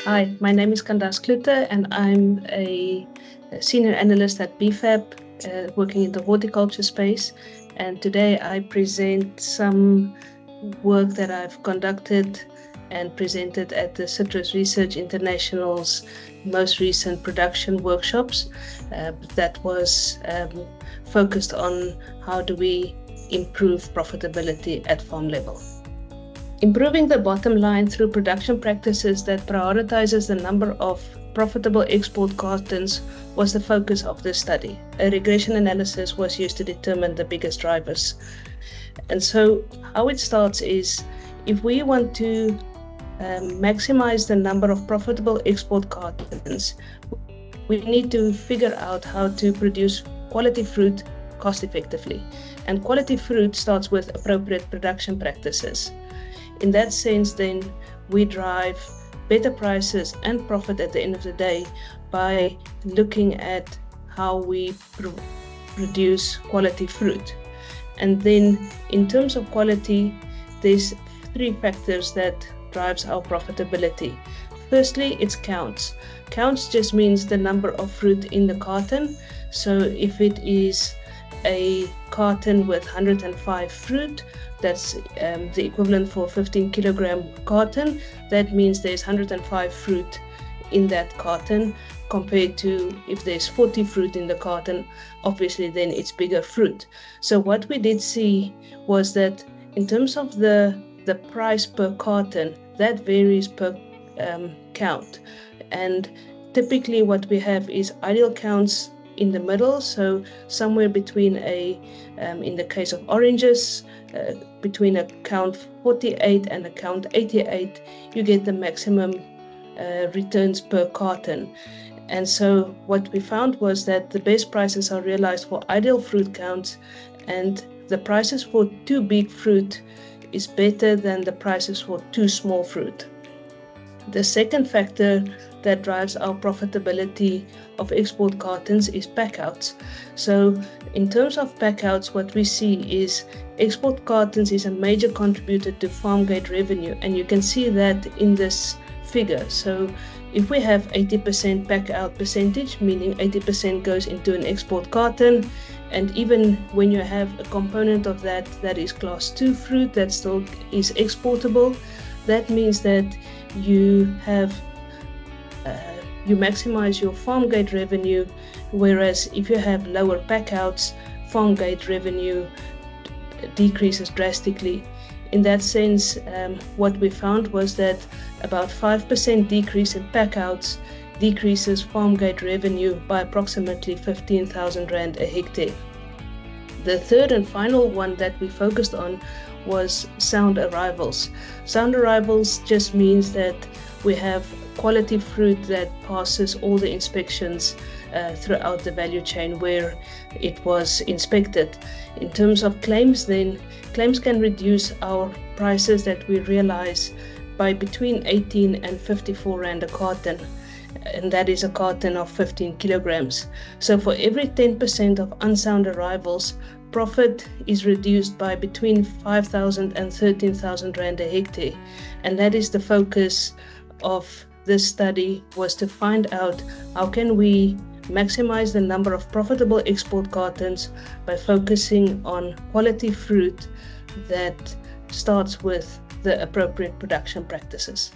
Hi, my name is Kandas Cloete and I'm a senior analyst at BFAP, working in the horticulture space. And today I present some work that I've conducted and presented at the Citrus Research International's most recent production workshops that was focused on how do we improve profitability at farm level. Improving the bottom line through production practices that prioritizes the number of profitable export cartons was the focus of this study. A regression analysis was used to determine the biggest drivers. And so how it starts is, if we want to maximize the number of profitable export cartons, we need to figure out how to produce quality fruit cost effectively. And quality fruit starts with appropriate production practices. In that sense, then, we drive better prices and profit at the end of the day by looking at how we produce quality fruit. And then, in terms of quality, there's three factors that drives our profitability. Firstly, it's counts. Counts just means the number of fruit in the carton. So if it is a carton with 105 fruit, that's the equivalent for 15 kilogram carton. That means there's 105 fruit in that carton, compared to if there's 40 fruit in the carton, obviously then it's bigger fruit. So what we did see was that in terms of the price per carton, that varies per count. And typically what we have is ideal counts in the middle, so somewhere between in the case of oranges, between a count 48 and a count 88, you get the maximum returns per carton. And so what we found was that the best prices are realized for ideal fruit counts, and the prices for too big fruit is better than the prices for too small fruit. The second factor that drives our profitability of export cartons is packouts. So in terms of packouts, what we see is export cartons is a major contributor to farm gate revenue, and you can see that in this figure. So if we have 80% packout percentage, meaning 80% goes into an export carton, and even when you have a component of that is class 2 fruit that still is exportable, that means that you have you maximize your farm gate revenue, whereas if you have lower packouts, farm gate revenue decreases drastically. In that sense, what we found was that about 5% decrease in packouts decreases farm gate revenue by approximately 15,000 Rand a hectare. The third and final one that we focused on was sound arrivals. Sound arrivals just means that we have quality fruit that passes all the inspections throughout the value chain where it was inspected. In terms of claims, then, claims can reduce our prices that we realize by between 18 and 54 Rand a carton, and that is a carton of 15 kilograms. So for every 10% of unsound arrivals, profit is reduced by between 5,000 and 13,000 Rand a hectare. And that is the focus of this study, was to find out how can we maximize the number of profitable export cartons by focusing on quality fruit that starts with the appropriate production practices.